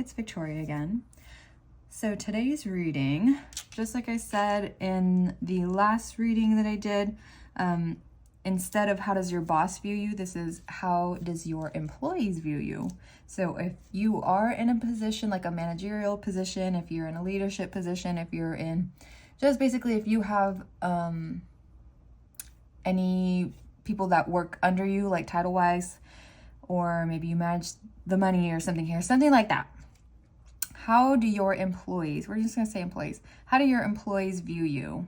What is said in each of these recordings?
it's Victoria again. So today's reading, just like I said in the last reading that I did, instead of how does your boss view you, this is how does your employees view you. So if you are in a position like a managerial position, if you're in a leadership position, if you're in, just basically if you have any people that work under you, like title-wise, or maybe you manage the money or something here, something like that. How do your employees, we're just going to say employees, how do your employees view you?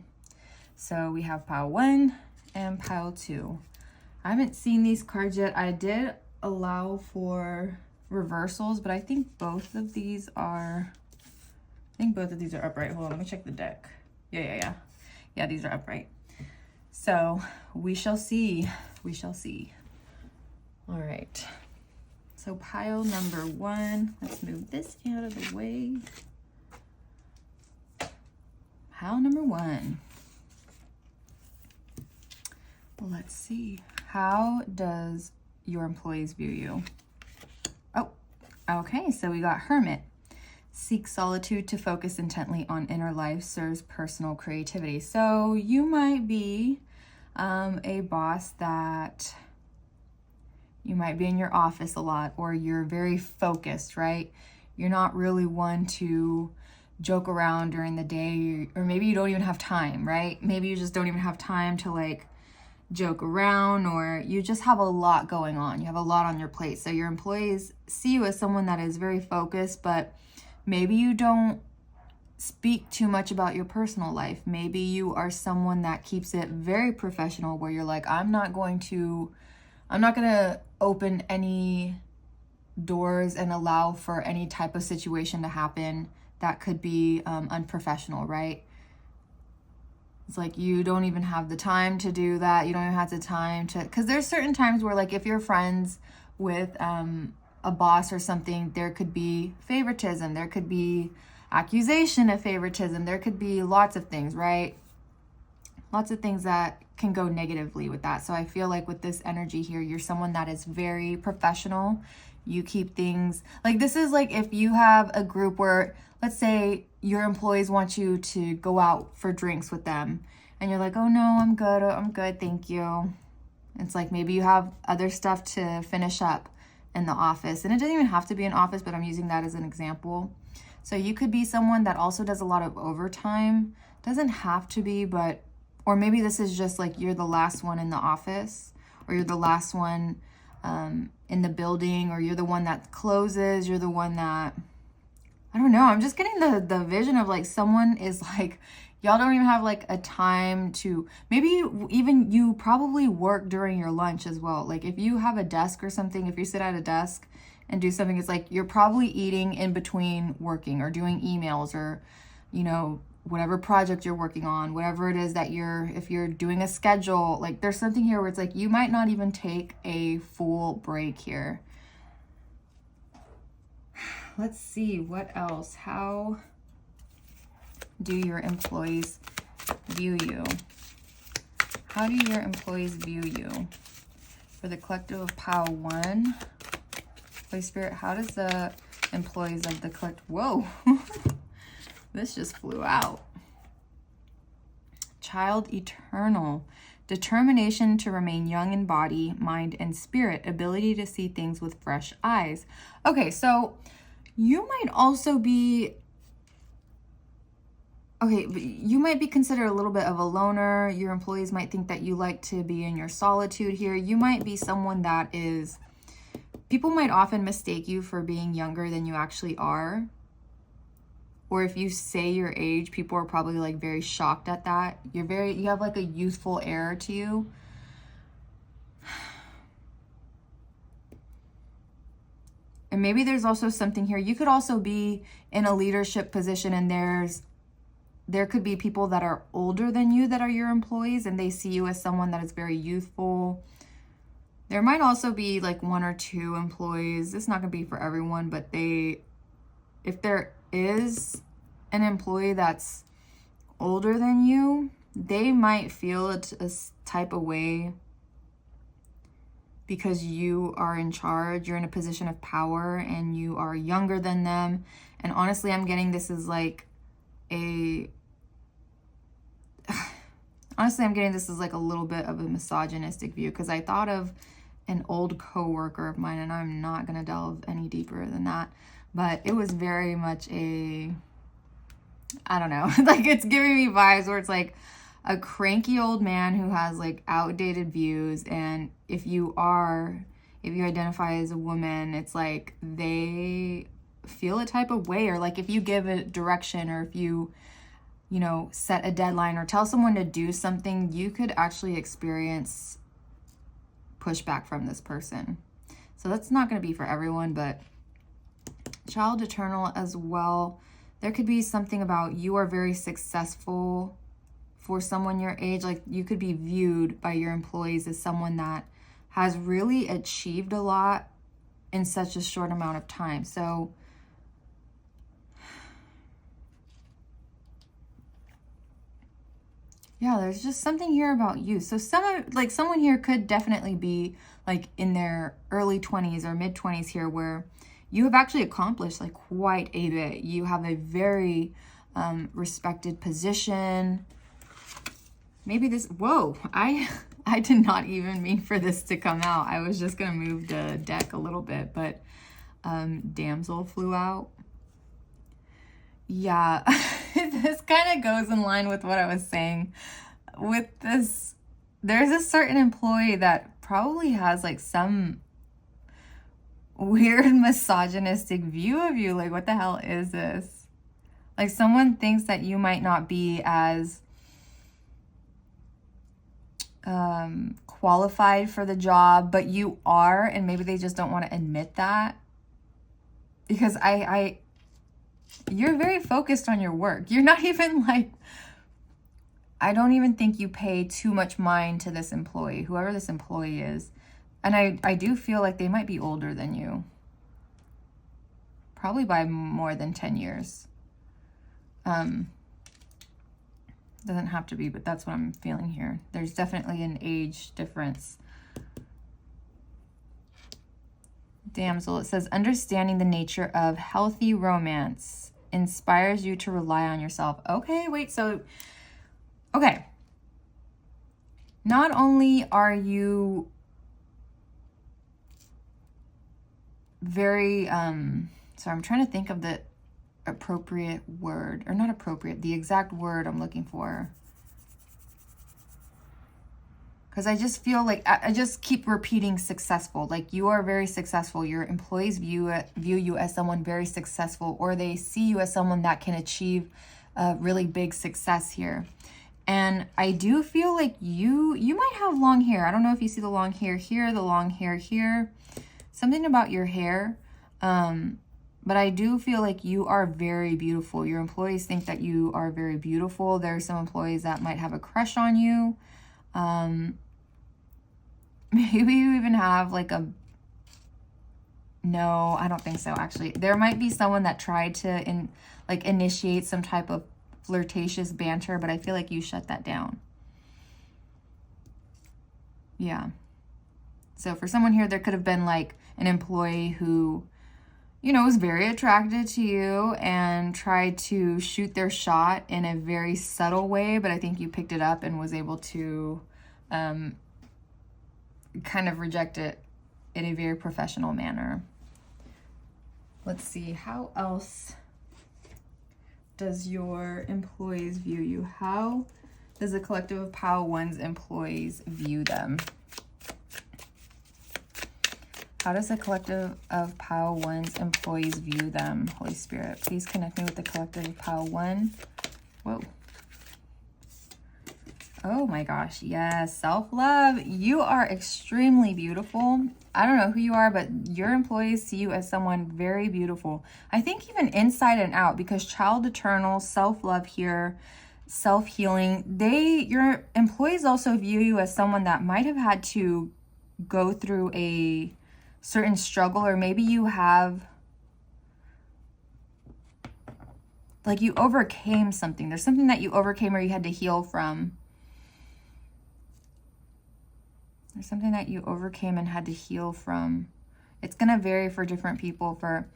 So we have pile 1 and pile 2. I haven't seen these cards yet. I did allow for reversals, but I think both of these are upright. Hold on, let me check the deck. Yeah, these are upright. So we shall see. All right. So pile number 1, let's move this out of the way. Pile number 1. Let's see. How does your employees view you? Oh, okay. So we got Hermit. Seek solitude to focus intently on inner life, serves personal creativity. So you might be a boss that you might be in your office a lot, or you're very focused, right? You're not really one to joke around during the day, or maybe you don't even have time, right? Maybe you just don't even have time to like joke around, or you just have a lot going on. You have a lot on your plate. So your employees see you as someone that is very focused, but maybe you don't speak too much about your personal life. Maybe you are someone that keeps it very professional, where you're like, I'm not going to open any doors and allow for any type of situation to happen that could be unprofessional, right? It's like you don't even have the time to do that. You don't even have the time to, because there's certain times where like if you're friends with a boss or something, there could be favoritism, there could be accusation of favoritism, there could be lots of things, right? Lots of things that can go negatively with that. So I feel like with this energy here, you're someone that is very professional. You keep things like, this is like if you have a group where, let's say your employees want you to go out for drinks with them and you're like, oh no, I'm good, thank you. It's like maybe you have other stuff to finish up in the office, and it doesn't even have to be an office, but I'm using that as an example. So you could be someone that also does a lot of overtime. Doesn't have to be, but, or maybe this is just like you're the last one in the office, or you're the last one in the building, or you're the one that closes, you're the one that, I don't know. I'm just getting the vision of like someone is like, y'all don't even have like a time to, maybe even you probably work during your lunch as well. Like if you have a desk or something, if you sit at a desk and do something, it's like you're probably eating in between working or doing emails, or, you know, whatever project you're working on, whatever it is that if you're doing a schedule, like there's something here where it's like you might not even take a full break here. Let's see what else. How do your employees view you? How do your employees view you? For the collective of pile 1, Holy Spirit, how does the employees of the collective, whoa, this just flew out. Child eternal, determination to remain young in body, mind, and spirit, ability to see things with fresh eyes. Okay, so you might also be, you might be considered a little bit of a loner. Your employees might think that you like to be in your solitude here. You might be someone that is, people might often mistake you for being younger than you actually are. Or if you say your age, people are probably like very shocked at that. You have like a youthful air to you. And maybe there's also something here. You could also be in a leadership position, and there could be people that are older than you that are your employees, and they see you as someone that is very youthful. There might also be like 1 or 2 employees. It's not going to be for everyone, but if there is an employee that's older than you, they might feel a type of way because you are in charge, you're in a position of power, and you are younger than them. And honestly, I'm getting this is like a... Honestly, I'm getting this as like a little bit of a misogynistic view, because I thought of an old coworker of mine, and I'm not going to delve any deeper than that, but it was very much a... I don't know, like it's giving me vibes where it's like a cranky old man who has like outdated views, and if you identify as a woman, it's like they feel a type of way, or like if you give a direction, or if you know, set a deadline or tell someone to do something, you could actually experience pushback from this person. So that's not going to be for everyone, but child eternal as well. There could be something about you are very successful for someone your age. Like you could be viewed by your employees as someone that has really achieved a lot in such a short amount of time. So yeah, there's just something here about you. So someone here could definitely be like in their early 20s or mid 20s here, where you have actually accomplished like quite a bit. You have a very respected position. Maybe this, whoa, I did not even mean for this to come out. I was just gonna move the deck a little bit, but damsel flew out. Yeah, this kind of goes in line with what I was saying. With this, there's a certain employee that probably has like some weird misogynistic view of you. Like, what the hell is this? Like, someone thinks that you might not be as qualified for the job, but you are, and maybe they just don't want to admit that. Because you're very focused on your work. You're not even like, I don't even think you pay too much mind to this employee, whoever this employee is. And I do feel like they might be older than you. Probably by more than 10 years. Doesn't have to be, but that's what I'm feeling here. There's definitely an age difference. Damsel, it says, understanding the nature of healthy romance inspires you to rely on yourself. Okay, wait, so, okay. Not only are you very, sorry, I'm trying to think of the appropriate word, or not appropriate, the exact word I'm looking for. Because I just feel like I just keep repeating successful. Like, you are very successful. Your employees view you as someone very successful, or they see you as someone that can achieve a really big success here. And I do feel like you might have long hair. I don't know if you see the long hair here, the long hair here. Something about your hair. But I do feel like you are very beautiful. Your employees think that you are very beautiful. There are some employees that might have a crush on you. Maybe you even have like a... No, I don't think so, actually. There might be someone that tried to initiate some type of flirtatious banter, but I feel like you shut that down. Yeah. So for someone here, there could have been like an employee who, you know, was very attracted to you and tried to shoot their shot in a very subtle way, but I think you picked it up and was able to kind of reject it in a very professional manner. Let's see, how else does your employees view you? How does the collective of POW 1's employees view them? How does the collective of POW 1's employees view them? Holy Spirit, please connect me with the collective of POW 1. Whoa. Oh my gosh, yes, self-love. You are extremely beautiful. I don't know who you are, but your employees see you as someone very beautiful. I think even inside and out, because child eternal, self-love here, self-healing, your employees also view you as someone that might have had to go through a certain struggle, or maybe you have, like, you overcame something. There's something that you overcame or you had to heal from. There's something that you overcame and had to heal from. It's going to vary for different people. For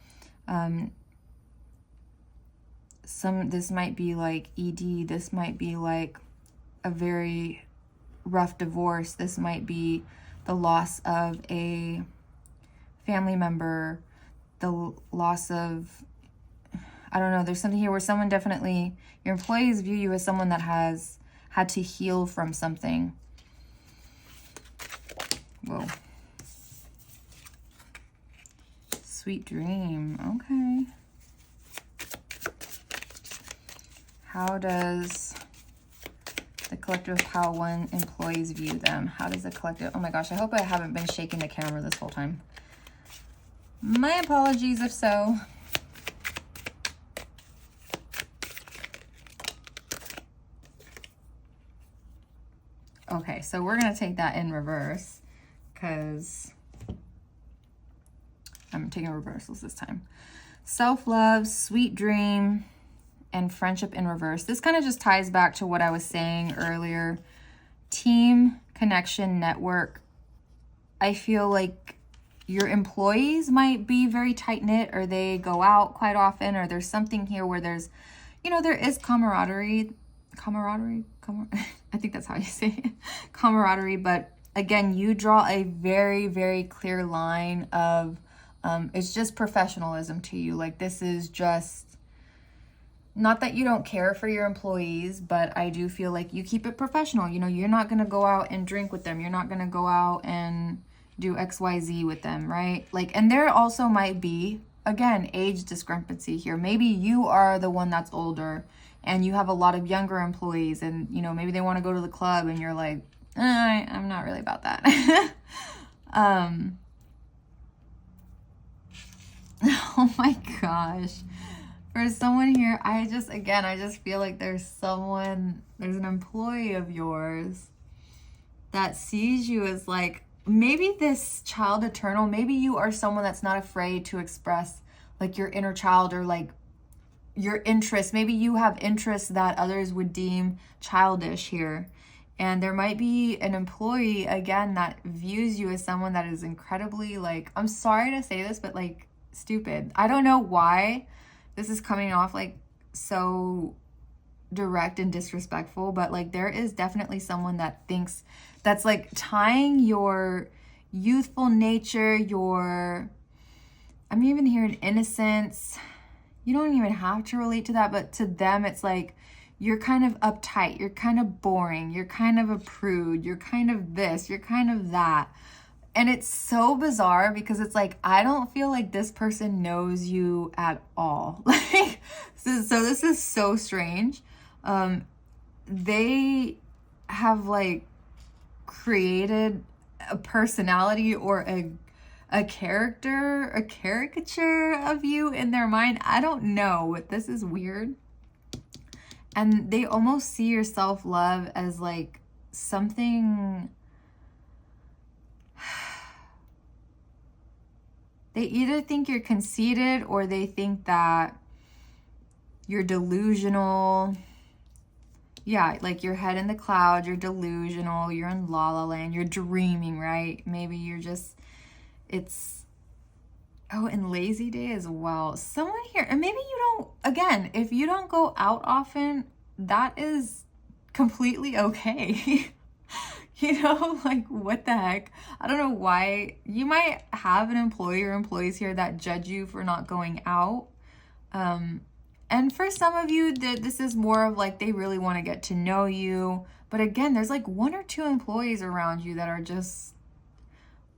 some, this might be like ED. This might be like a very rough divorce. This might be the loss of a family member, the loss of, I don't know, there's something here where someone definitely, your employees view you as someone that has had to heal from something. Whoa. Sweet dream. Okay. How does the collective Power 1 employees view them? How does the collective... Oh my gosh, I hope I haven't been shaking the camera this whole time. My apologies if so. Okay, so we're going to take that in reverse because I'm taking reversals this time. Self-love, sweet dream, and friendship in reverse. This kind of just ties back to what I was saying earlier. Team, connection, network. I feel like your employees might be very tight-knit, or they go out quite often, or there's something here where there's, you know, there is camaraderie. I think that's how you say it. Camaraderie. But again, you draw a very, very clear line of, it's just professionalism to you. Like, this is just, not that you don't care for your employees, but I do feel like you keep it professional. You know, you're not going to go out and drink with them. You're not going to go out and do XYZ with them, right? Like, and there also might be, again, age discrepancy here. Maybe you are the one that's older and you have a lot of younger employees, and, you know, maybe they want to go to the club and you're like, I'm not really about that. Oh my gosh. For someone here, I just feel like there's an employee of yours that sees you as like, maybe this child eternal, maybe you are someone that's not afraid to express like your inner child, or like your interests. Maybe you have interests that others would deem childish here. And there might be an employee, again, that views you as someone that is incredibly, like, I'm sorry to say this, but like stupid. I don't know why this is coming off like so direct and disrespectful, but like there is definitely someone that thinks, that's like tying your youthful nature, I'm even hearing innocence. You don't even have to relate to that, but to them, it's like, you're kind of uptight, you're kind of boring, you're kind of a prude, you're kind of this, you're kind of that. And it's so bizarre because it's like, I don't feel like this person knows you at all. Like, so this is so strange. They have like created a personality or a character, a caricature of you in their mind. I don't know, but this is weird. And they almost see your self-love as like something, they either think you're conceited or they think that you're delusional. Yeah, like your head in the clouds, you're delusional, you're in la la land, you're dreaming, right? Maybe you're just, and lazy day as well. Someone here, and maybe you don't, again, if you don't go out often, that is completely okay. You know, like, what the heck? I don't know why. You might have an employee or employees here that judge you for not going out. And for some of you, this is more of like, they really want to get to know you. But again, there's like 1 or 2 employees around you that are just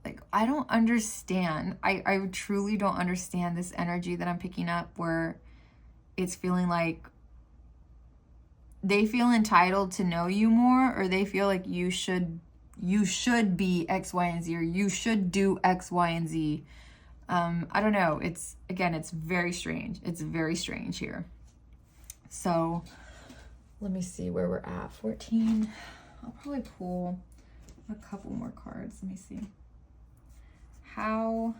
like, I don't understand. I truly don't understand this energy that I'm picking up, where it's feeling like they feel entitled to know you more, or they feel like you should be X, Y, and Z, or you should do X, Y, and Z. I don't know. It's very strange. It's very strange here. So let me see where we're at. 14. I'll probably pull a couple more cards. Let me see. How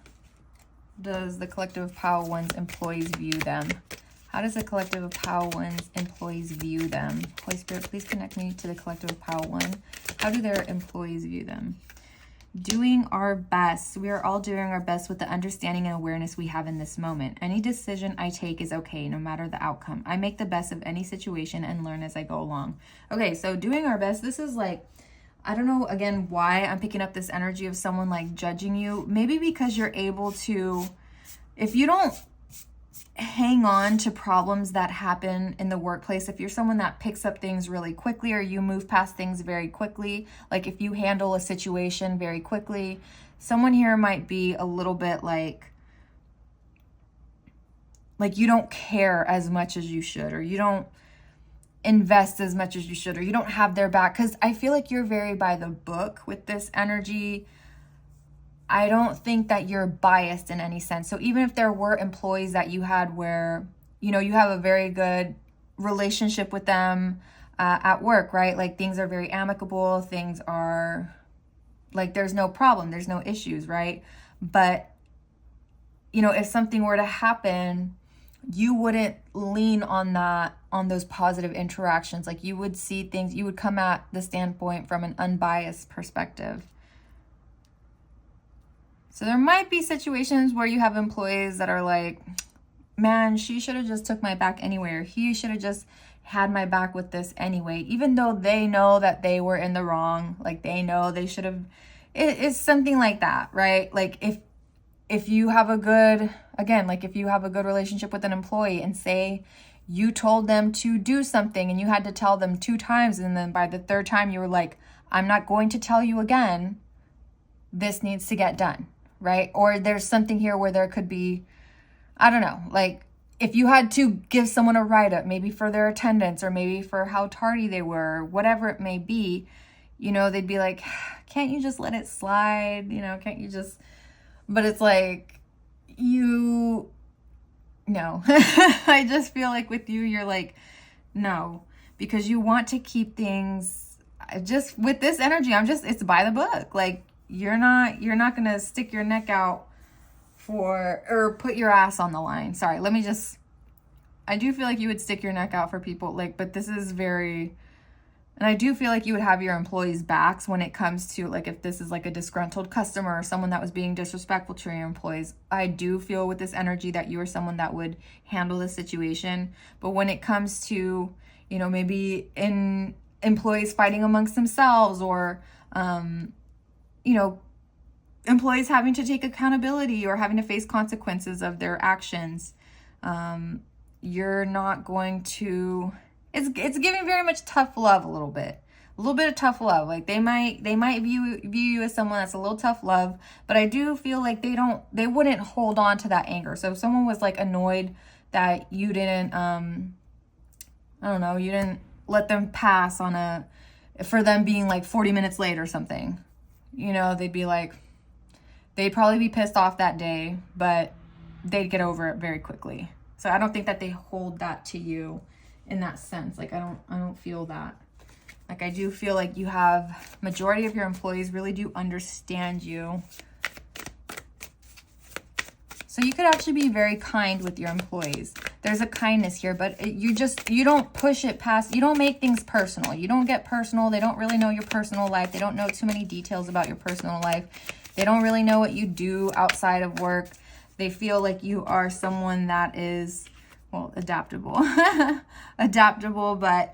does the collective of Power 1's employees view them? How does the collective of Power 1's employees view them? Holy Spirit, please connect me to the collective of Power 1. How do their employees view them? Doing our best. We are all doing our best with the understanding and awareness we have in this moment. Any decision I take is okay, no matter the outcome. I make the best of any situation and learn as I go along. Okay, so doing our best. This is like, I don't know, again, why I'm picking up this energy of someone like judging you. Maybe because you're able to, if you don't hang on to problems that happen in the workplace, if you're someone that picks up things really quickly, or you move past things very quickly, like if you handle a situation very quickly, someone here might be a little bit like you don't care as much as you should, or you don't invest as much as you should, or you don't have their back. Because I feel like you're very by the book with this energy. I don't think that you're biased in any sense. So even if there were employees that you had where, you know, you have a very good relationship with them at work, right? Like things are very amicable, things are like, there's no problem, there's no issues, right? But, you know, if something were to happen, you wouldn't lean on that, on those positive interactions. Like you would see things, you would come at the standpoint from an unbiased perspective. So there might be situations where you have employees that are like, man, she should have just took my back anyway, or he should have just had my back with this anyway, even though they know that they were in the wrong. Like they know they should have, it's something like that, right? Like if you have a good, again, like if you have a good relationship with an employee and say you told them to do something and you had to tell them 2 times, and then by the 3rd time you were like, I'm not going to tell you again, this needs to get done, right? Or there's something here where there could be, I don't know, like if you had to give someone a write-up, maybe for their attendance or maybe for how tardy they were, whatever it may be, you know, they'd be like, can't you just let it slide? You know, can't you just, but it's like, no. I just feel like with you, you're like, no, because you want to keep things just with this energy. It's by the book. Like you're not going to stick your neck out for, or put your ass on the line. Sorry. I do feel like you would stick your neck out for people, like, but this is very, and I do feel like you would have your employees' backs when it comes to, like, if this is like a disgruntled customer or someone that was being disrespectful to your employees. I do feel with this energy that you are someone that would handle the situation. But when it comes to, you know, maybe in employees fighting amongst themselves, or, you know, employees having to take accountability or having to face consequences of their actions, you're not going to, it's giving very much tough love, a little bit of tough love. Like they might view you as someone that's a little tough love, but I do feel like they wouldn't hold on to that anger. So if someone was like annoyed that you didn't, I don't know, you didn't let them pass for them being like 40 minutes late or something, you know, they'd probably be pissed off that day, but they'd get over it very quickly. So I don't think that they hold that to you in that sense. Like I don't feel that. Like I do feel like you have, majority of your employees really do understand you. So you could actually be very kind with your employees. There's a kindness here, but you don't push it past, you don't make things personal. You don't get personal. They don't really know your personal life. They don't know too many details about your personal life. They don't really know what you do outside of work. They feel like you are someone that is, well, adaptable. Adaptable, but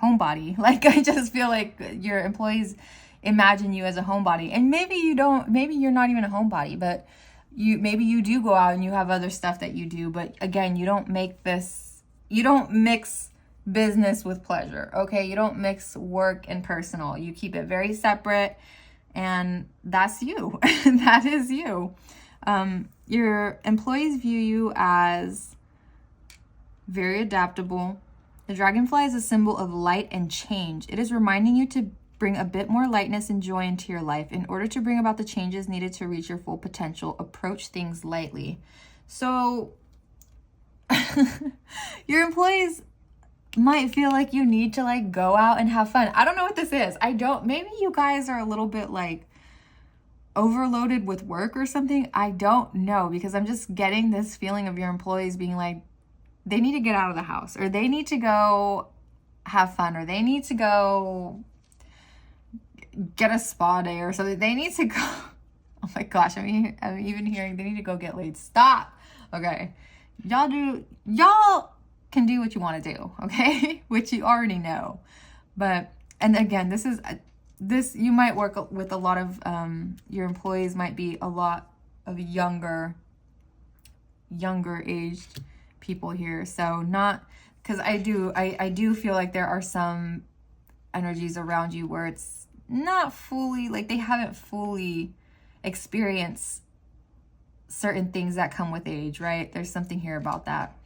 homebody. Like I just feel like your employees imagine you as a homebody. And maybe you don't, maybe you're not even a homebody, but maybe you do go out and you have other stuff that you do. But again, you don't mix business with pleasure, okay? You don't mix work and personal. You keep it very separate, and that's you. That is you. Your employees view you as very adaptable. The dragonfly is a symbol of light and change. It is reminding you to bring a bit more lightness and joy into your life. In order to bring about the changes needed to reach your full potential, approach things lightly. So your employees might feel like you need to like go out and have fun. I don't know what this is. Maybe you guys are a little bit like overloaded with work or something. I don't know, because I'm just getting this feeling of your employees being like, they need to get out of the house, or they need to go have fun, or they need to go get a spa day or something. They need to go. Oh my gosh, I'm even hearing they need to go get laid. Stop. Okay. Y'all can do what you want to do, okay? Which you already know. But, and again, this you might work with a lot of, your employees might be a lot of younger aged people here. So not, because I do feel like there are some energies around you where it's not fully, like they haven't fully experienced certain things that come with age, right? There's something here about that.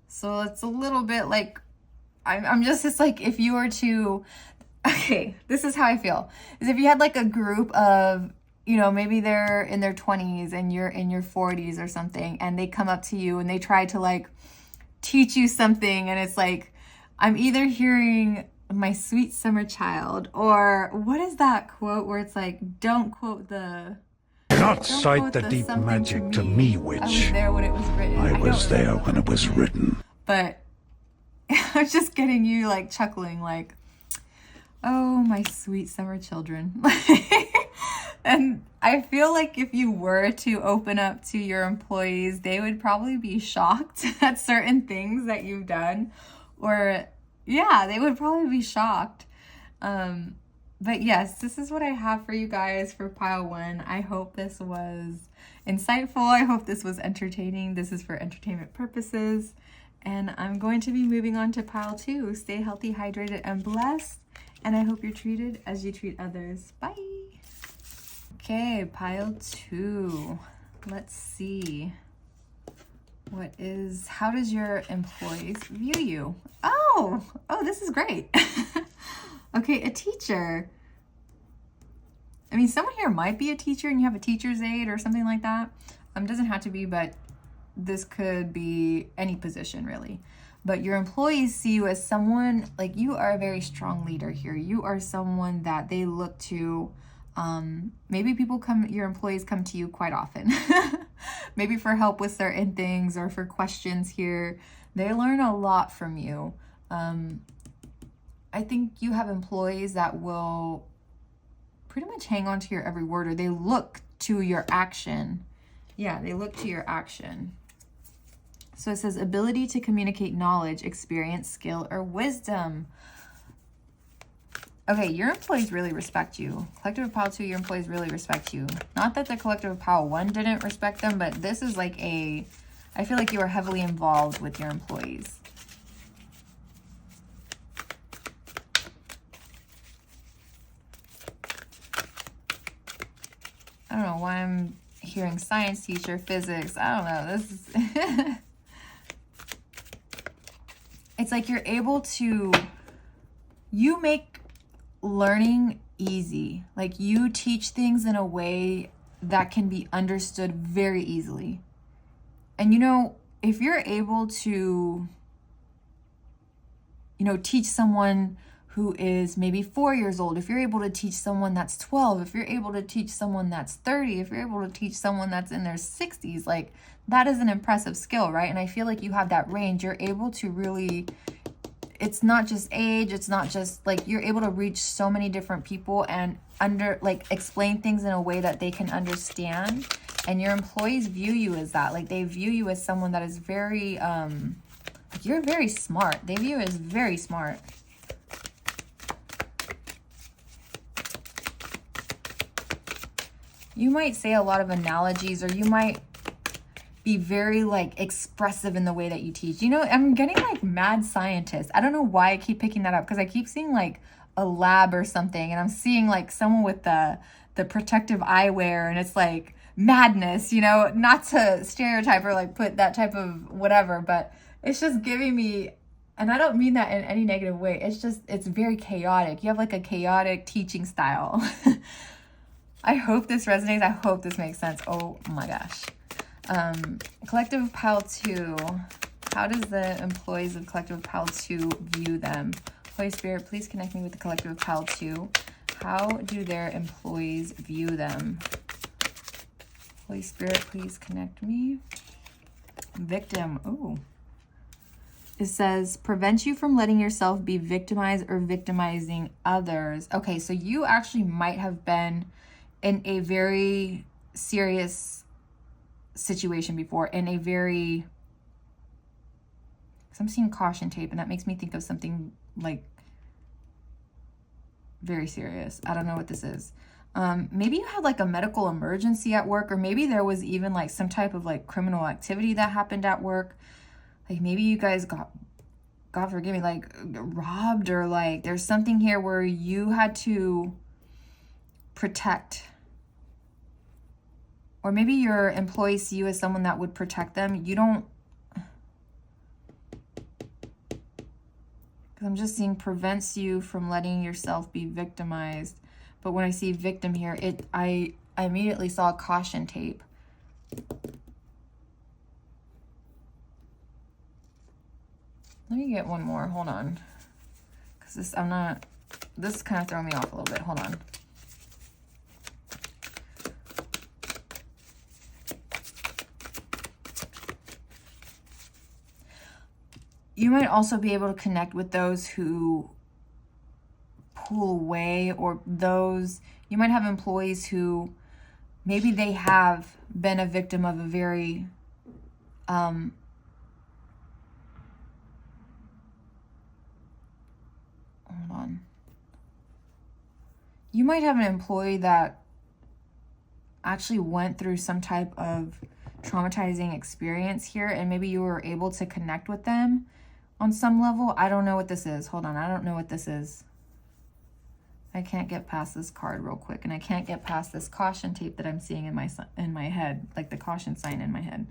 So it's a little bit like, I'm just like, if you were to, okay, this is how I feel, is if you had like a group of, you know, maybe they're in their 20s and you're in your 40s or something, and they come up to you and they try to like teach you something, and it's like, I'm either hearing my sweet summer child, or what is that quote where it's like, don't quote the... Not cite the deep magic to me, witch. I was there when it was written. I was there when it was written. But I'm just getting you like chuckling, like, oh, my sweet summer children. And I feel like if you were to open up to your employees, they would probably be shocked at certain things that you've done. Or, yeah, they would probably be shocked. But yes, this is what I have for you guys for pile 1. I hope this was insightful. I hope this was entertaining. This is for entertainment purposes. And I'm going to be moving on to pile 2. Stay healthy, hydrated, and blessed. And I hope you're treated as you treat others. Bye. Okay, pile 2. Let's see. How does your employees view you? Oh, this is great. Okay, a teacher. I mean, someone here might be a teacher and you have a teacher's aide or something like that. Doesn't have to be, but this could be any position really. But your employees see you as someone, like you are a very strong leader here. You are someone that they look to. Maybe your employees come to you quite often. Maybe for help with certain things or for questions here. They learn a lot from you. I think you have employees that will pretty much hang on to your every word, or they look to your action. Yeah, they look to your action. So it says ability to communicate knowledge, experience, skill, or wisdom. Okay, your employees really respect you. Collective of Pile 2, your employees really respect you. Not that the Collective of Pile 1 didn't respect them, but this is like I feel like you are heavily involved with your employees. I don't know why I'm hearing science teacher, physics. I don't know. This is... It's like you're able to... You make learning easy. Like you teach things in a way that can be understood very easily. And you know, if you're able to, you know, teach someone who is maybe 4 years old, if you're able to teach someone that's 12, if you're able to teach someone that's 30, if you're able to teach someone that's in their 60s, like that is an impressive skill, right? And I feel like you have that range. You're able to really, it's not just age, it's not just like, you're able to reach so many different people and explain things in a way that they can understand. And your employees view you as that. Like they view you as someone that is very, you're very smart. They view you as very smart. You might say a lot of analogies, or you might be very like expressive in the way that you teach. You know, I'm getting like mad scientist. I don't know why I keep picking that up, because I keep seeing like a lab or something, and I'm seeing like someone with the protective eyewear, and it's like madness, you know, not to stereotype or like put that type of whatever, but it's just giving me, and I don't mean that in any negative way. It's very chaotic. You have like a chaotic teaching style. I hope this resonates. I hope this makes sense. Oh my gosh. Collective Pile 2. How does the employees of Collective Pile 2 view them? Holy Spirit, please connect me with the Collective Pile 2. How do their employees view them? Holy Spirit, please connect me. Victim. Ooh. It says, prevent you from letting yourself be victimized or victimizing others. Okay, so you actually might have been in a very serious situation before, in a very, because I'm seeing caution tape, and that makes me think of something like very serious. I don't know what this is. Maybe you had like a medical emergency at work, or maybe there was even like some type of like criminal activity that happened at work. Like maybe you guys got, God forgive me, like robbed, or like there's something here where you had to protect, or maybe your employees see you as someone that would protect them. You don't, because I'm just seeing prevents you from letting yourself be victimized. But when I see victim here, I immediately saw caution tape. Let me get one more. Hold on. Because this is kind of throwing me off a little bit. Hold on. You might also be able to connect with those who pull away, or those, you might have employees who maybe they have been a victim of a very hold on. You might have an employee that actually went through some type of traumatizing experience here, and maybe you were able to connect with them on some level. I don't know what this is. Hold on. I don't know what this is. I can't get past this card real quick, and I can't get past this caution tape that I'm seeing in my head, like the caution sign in my head.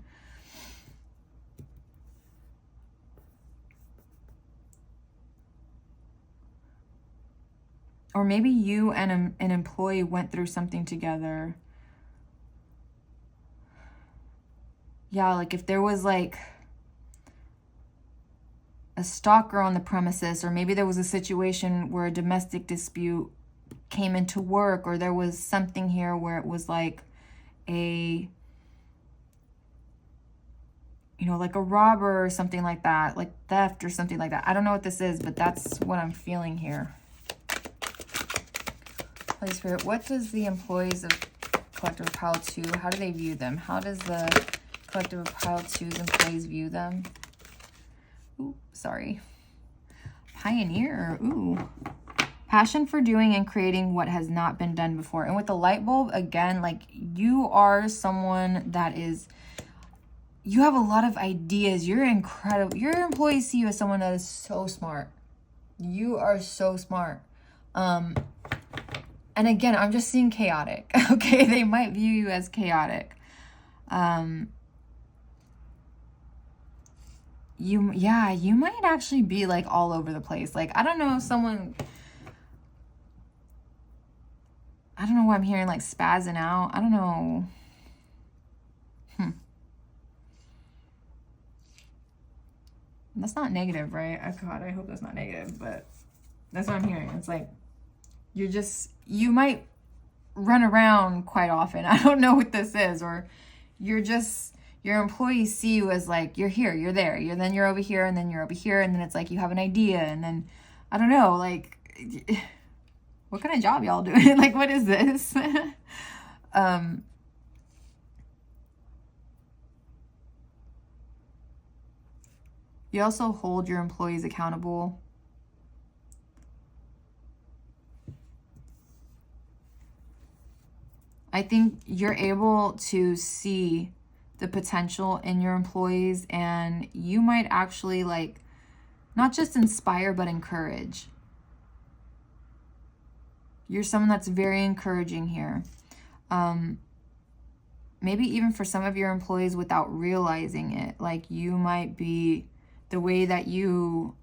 Or maybe you and an employee went through something together. Yeah, like if there was like a stalker on the premises, or maybe there was a situation where a domestic dispute came into work, or there was something here where it was like a, you know, like a robber or something like that, like theft or something like that. I don't know what this is, but that's what I'm feeling here. Holy Spirit, what does the employees of Collective of Pile 2, how do they view them? How does the Collective of Pile 2's employees view them? Ooh, sorry. Pioneer, ooh. Passion for doing and creating what has not been done before. And with the light bulb, again, like you are someone that is, you have a lot of ideas. You're incredible. Your employees see you as someone that is so smart. You are so smart. And again, I'm just seeing chaotic. Okay, they might view you as chaotic. You might actually be like all over the place. Like, I don't know if someone, I don't know why I'm hearing like spazzing out. I don't know. That's not negative, right? God, I hope that's not negative, but that's what I'm hearing. It's like, you might run around quite often. I don't know what this is. Or your employees see you as like, you're here, you're there, then you're over here, and then you're over here, and then it's like you have an idea, and then, I don't know, like, what kind of job y'all doing? Like, what is this? You also hold your employees accountable. I think you're able to see the potential in your employees, and you might actually like not just inspire but encourage. You're someone that's very encouraging here. Maybe even for some of your employees without realizing it, like you might be, the way that you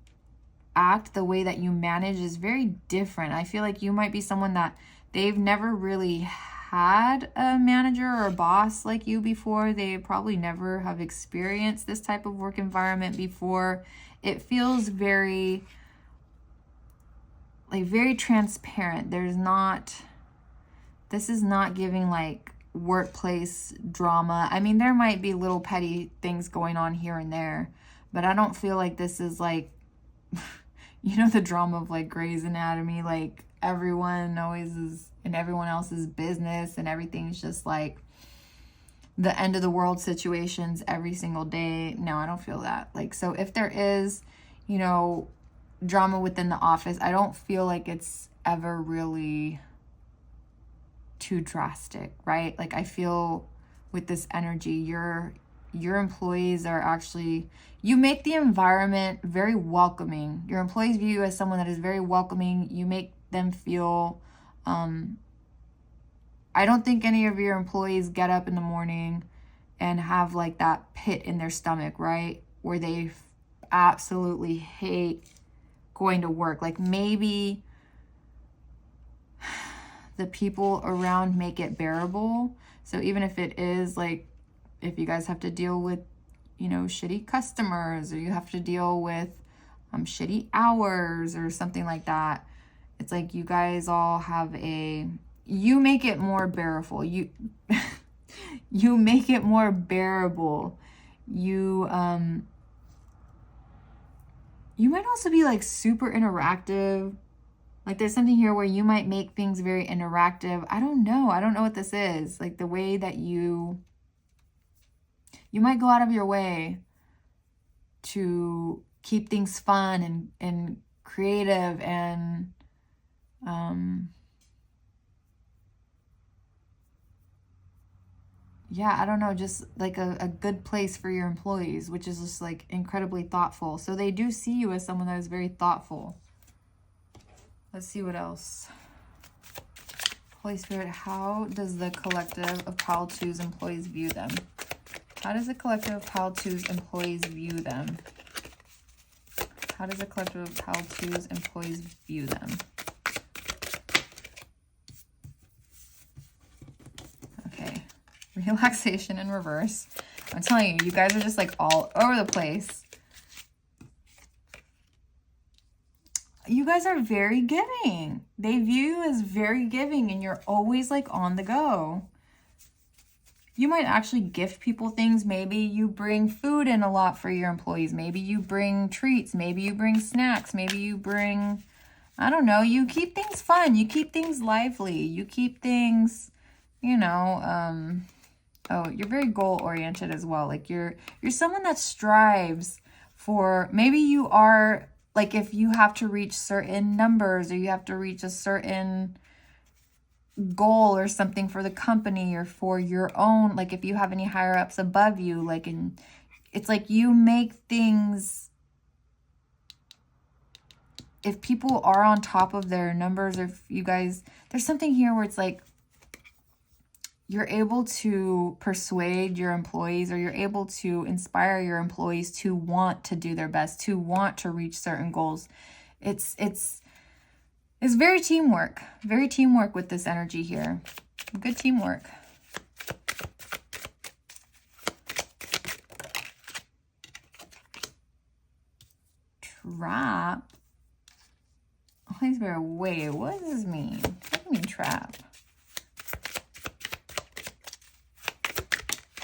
act, the way that you manage is very different. I feel like you might be someone that they've never really had a manager or a boss like you before. They probably never have experienced this type of work environment before. It feels very transparent. This is not giving like workplace drama. I mean, there might be little petty things going on here and there, But I don't feel like this is like, you know, the drama of like Grey's Anatomy, like everyone always is in everyone else's business and everything's just like the end of the world situations every single day. No, I don't feel that. Like, so if there is, you know, drama within the office, I don't feel like it's ever really too drastic, right? Like, I feel with this energy, your employees are actually, you make the environment very welcoming. Your employees view you as someone that is very welcoming. You make them feel, I don't think any of your employees get up in the morning and have like that pit in their stomach, right? Where they absolutely hate going to work. Like, maybe the people around make it bearable. So even if it is like, if you guys have to deal with, you know, shitty customers, or you have to deal with shitty hours or something like that, it's like you guys all have you make it more bearable. You make it more bearable. You might also be like super interactive. Like, there's something here where you might make things very interactive. I don't know what this is. Like, the way that you might go out of your way to keep things fun and creative and yeah, I don't know, just like a good place for your employees, which is just like incredibly thoughtful. So they do see you as someone that is very thoughtful. Let's see what else. Holy Spirit, how does the collective of Pile 2's employees view them? How does the collective of Pile 2's employees view them? How does the collective of Pile 2's employees view them? Okay. Relaxation in reverse. I'm telling you, you guys are just like all over the place. You guys are very giving. They view you as very giving, and you're always like on the go. You might actually gift people things. Maybe you bring food in a lot for your employees. Maybe you bring treats. Maybe you bring snacks. Maybe you bring, I don't know, you keep things fun. You keep things lively. You keep things, you know, oh, you're very goal-oriented as well. Like, you're someone that strives for, maybe you are, like, if you have to reach certain numbers or you have to reach a certain goal or something for the company or for your own, like if you have any higher ups above you, like, and it's like you make things, if people are on top of their numbers, or if you guys, there's something here where it's like you're able to persuade your employees, or you're able to inspire your employees to want to do their best, to want to reach certain goals. It's very teamwork with this energy here. Good teamwork. Trap. Holy Spirit, wait, what does this mean? What do you mean trap?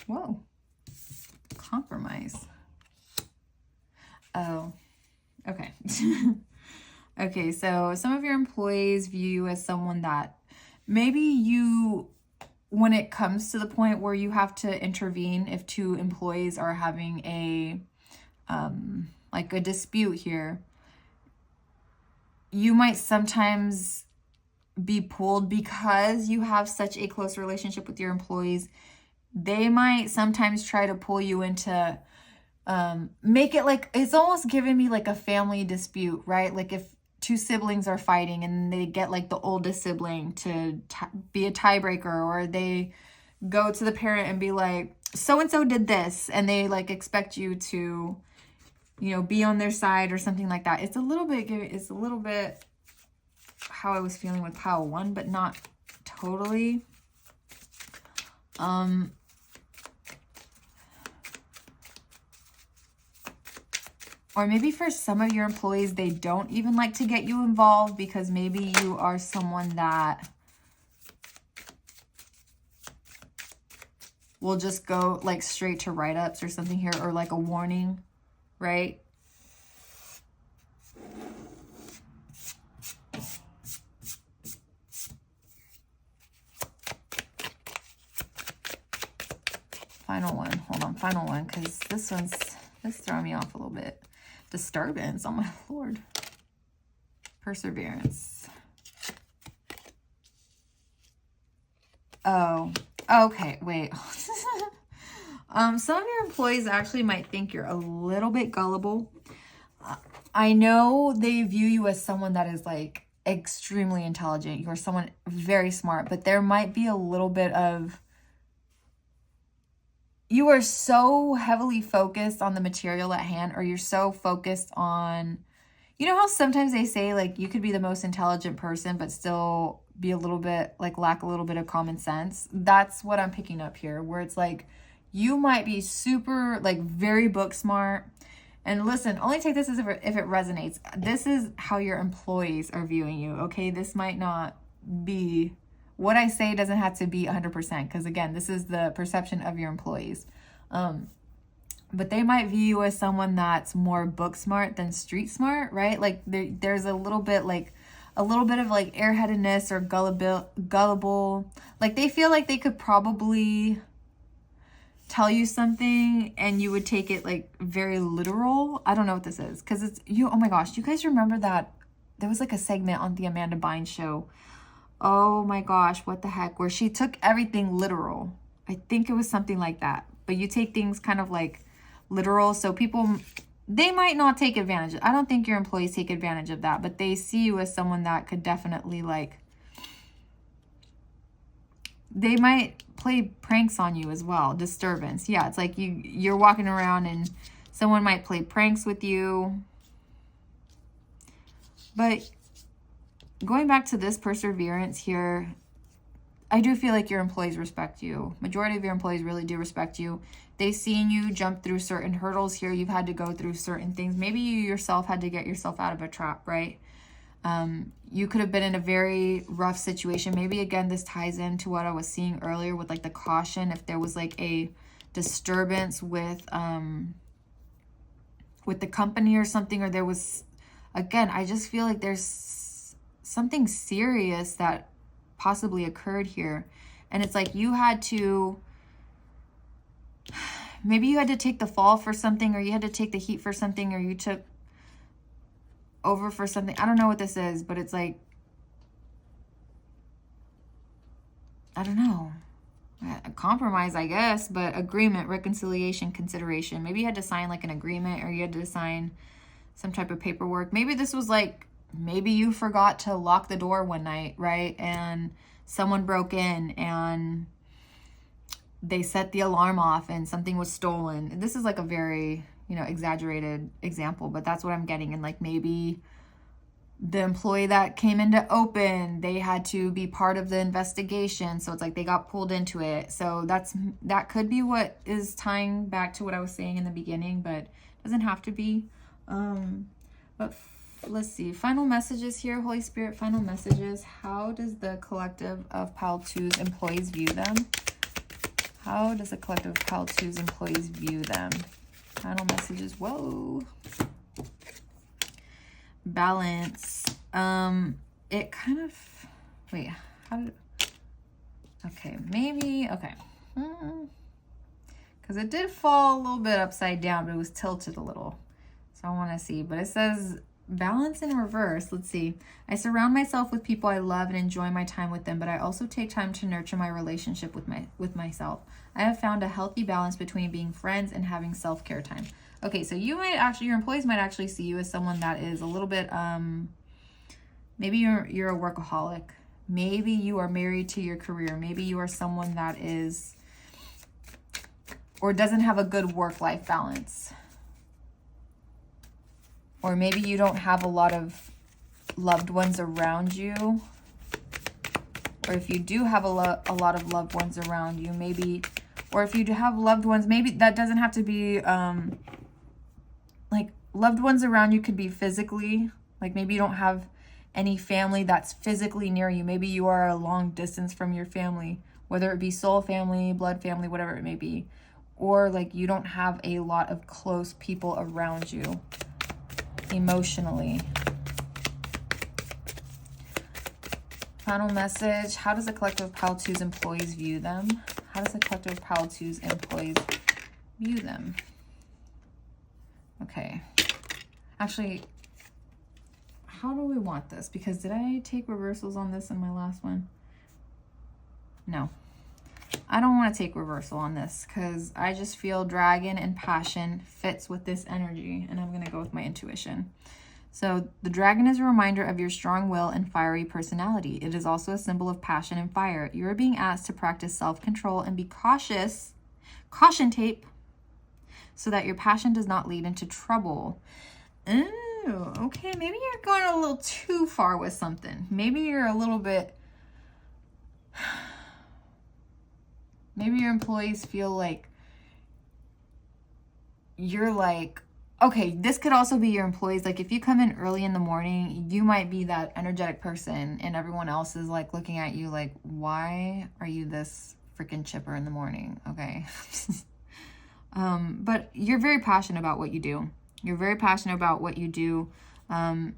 Whoa. Compromise. Oh, okay. Okay, so some of your employees view you as someone that maybe you, when it comes to the point where you have to intervene, if two employees are having a, like a dispute here, you might sometimes be pulled because you have such a close relationship with your employees. They might sometimes try to pull you into, make it like, it's almost giving me like a family dispute, right? Like if two siblings are fighting and they get like the oldest sibling to be a tiebreaker, or they go to the parent and be like, so-and-so did this, and they like expect you to, you know, be on their side or something like that. It's a little bit how I was feeling with Pile 1, but not totally. Or maybe for some of your employees, they don't even like to get you involved because maybe you are someone that will just go like straight to write-ups or something here, or like a warning. right? Final one. Hold on. Final one, because this throwing me off a little bit. Disturbance. Oh, my Lord. Perseverance. Oh, okay. Wait. Some of your employees actually might think you're a little bit gullible. I know they view you as someone that is like extremely intelligent. You're someone very smart, but there might be a little bit of, you are so heavily focused on the material at hand, or you're so focused on, you know how sometimes they say like you could be the most intelligent person but still be a little bit like lack a little bit of common sense? That's what I'm picking up here, where it's like you might be super like very book smart. And listen, only take this as if it resonates. This is how your employees are viewing you, okay? This might not be, what I say doesn't have to be 100%, because again, this is the perception of your employees. But they might view you as someone that's more book smart than street smart, right? Like there's a little bit of like airheadedness or gullible. Like they feel like they could probably tell you something and you would take it like very literal. I don't know what this is, because it's you. Oh my gosh, do you guys remember that there was like a segment on the Amanda Bynes show? Oh my gosh, what the heck, where she took everything literal. I think it was something like that. But you take things kind of like literal, so people, they might not take advantage. I don't think your employees take advantage of that, but they see you as someone that could definitely like, they might play pranks on you as well. Disturbance. Yeah, it's like you're walking around and someone might play pranks with you. But going back to this perseverance here, I do feel like your employees respect you. Majority of your employees really do respect you. They've seen you jump through certain hurdles here. You've had to go through certain things. Maybe you yourself had to get yourself out of a trap, right? You could have been in a very rough situation. Maybe again, this ties into what I was seeing earlier with like the caution. If there was like a disturbance with the company or something, or there was, again, I just feel like there's something serious that possibly occurred here. And it's like you had to, maybe you had to take the fall for something, or you had to take the heat for something, or you took over for something. I don't know what this is, but it's like, I don't know, a compromise, I guess, but agreement, reconciliation, consideration. Maybe you had to sign like an agreement, or you had to sign some type of paperwork. Maybe this was like, maybe you forgot to lock the door one night, right? And someone broke in and they set the alarm off and something was stolen. This is like a very, exaggerated example, but that's what I'm getting. And like maybe the employee that came in to open, they had to be part of the investigation. So it's like they got pulled into it. So that could be what is tying back to what I was saying in the beginning, but it doesn't have to be. But let's see. Final messages here, Holy Spirit, final messages. How does the collective of Pal 2's employees view them? How does the collective of Pal 2's employees view them? Final messages. Whoa. Balance. It kind of, wait, how did, okay, maybe, okay. Because it did fall a little bit upside down, but it was tilted a little. So I want to see, but it says balance in reverse. Let's see. I surround myself with people I love and enjoy my time with them, but I also take time to nurture my relationship with myself. I have found a healthy balance between being friends and having self-care time. Okay, so you might actually, your employees might actually see you as someone that is a little bit, maybe you're a workaholic. Maybe you are married to your career. Maybe you are someone that is, or doesn't have a good work-life balance. Or maybe you don't have a lot of loved ones around you. Or if you do have a lot of loved ones around you, maybe, or if you do have loved ones, maybe that doesn't have to be, like loved ones around you could be physically, like maybe you don't have any family that's physically near you. Maybe you are a long distance from your family, whether it be soul family, blood family, whatever it may be. or like you don't have a lot of close people around you emotionally. Final message. How does the collective Pile 2's employees view them? How does the collective Pile 2's employees view them? Okay. Actually, how do we want this? Because did I take reversals on this in my last one? No. I don't want to take reversal on this because I just feel dragon and passion fits with this energy, and I'm going to go with my intuition. So the dragon is a reminder of your strong will and fiery personality. It is also a symbol of passion and fire. You are being asked to practice self-control and be cautious, caution tape, so that your passion does not lead into trouble. Ooh, okay, maybe you're going a little too far with something. Maybe you're a little bit... Maybe your employees feel like you're like, okay, this could also be your employees. Like if you come in early in the morning, you might be that energetic person and everyone else is like looking at you like, why are you this freaking chipper in the morning? Okay. But you're very passionate about what you do. You're very passionate about what you do. Maybe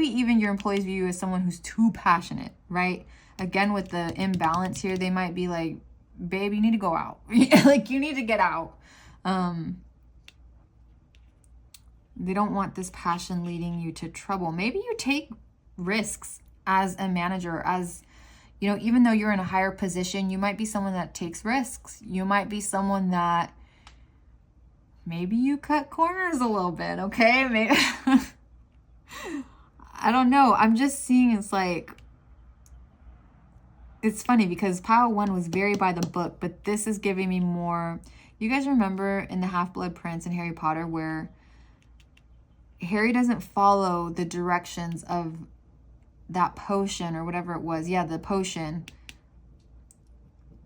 even your employees view you as someone who's too passionate, right? Again, with the imbalance here, they might be like, babe, you need to go out. Like, you need to get out. They don't want this passion leading you to trouble. Maybe you take risks as a manager, as, you know, even though you're in a higher position, you might be someone that takes risks. You might be someone that maybe you cut corners a little bit, okay? Maybe I don't know. I'm just seeing it's like, it's funny because Pile 1 was very by the book, but this is giving me more. You guys remember in the Half-Blood Prince and Harry Potter where Harry doesn't follow the directions of that potion or whatever it was. Yeah, the potion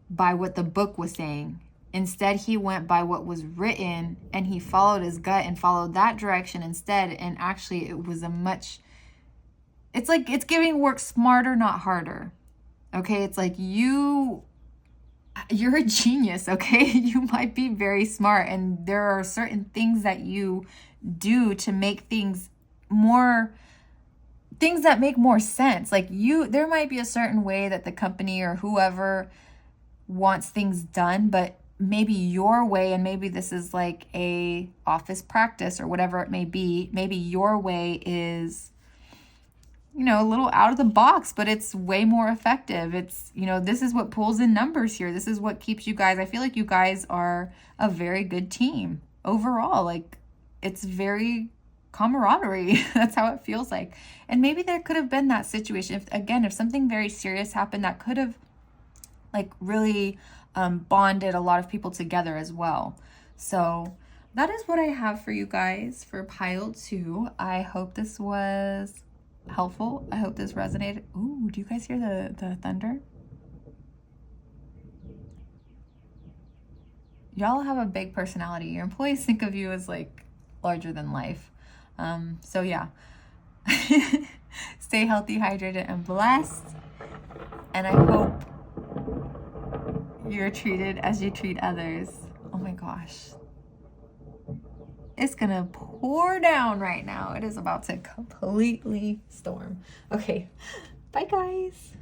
by what the book was saying. Instead, he went by what was written and he followed his gut and followed that direction instead. And actually, it was a much... It's like it's giving work smarter, not harder. Okay, it's like you're a genius, okay? You might be very smart and there are certain things that you do to make things that make more sense. Like there might be a certain way that the company or whoever wants things done, but maybe your way, and maybe this is like a office practice or whatever it may be, maybe your way is, you know, a little out of the box, but it's way more effective. It's, you know, this is what pulls in numbers here. This is what keeps you guys. I feel like you guys are a very good team overall. Like it's very camaraderie. That's how it feels like. And maybe there could have been that situation. If something very serious happened, that could have like really bonded a lot of people together as well. So that is what I have for you guys for Pile 2. I hope this was helpful. I hope this resonated. Ooh, do you guys hear the thunder? Y'all have a big personality. Your employees think of you as like larger than life. So yeah. Stay healthy, hydrated, and blessed. And I hope you're treated as you treat others. Oh my gosh. It's gonna pour down right now. It is about to completely storm. Okay, bye guys.